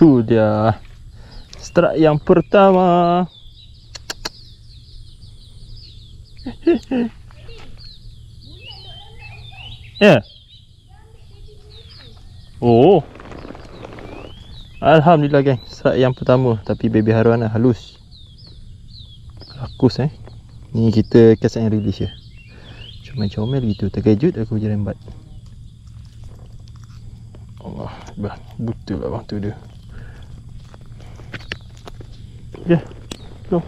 Tu dia strike yang pertama. Ya. Oh. Alhamdulillah geng, strike yang pertama. Tapi baby haruana halus. Rakus Ni kita kesan yang release je. Comel-comel gitu, terkejut aku je rembat. Allah, betul lah bang tu dia. Ya, jom.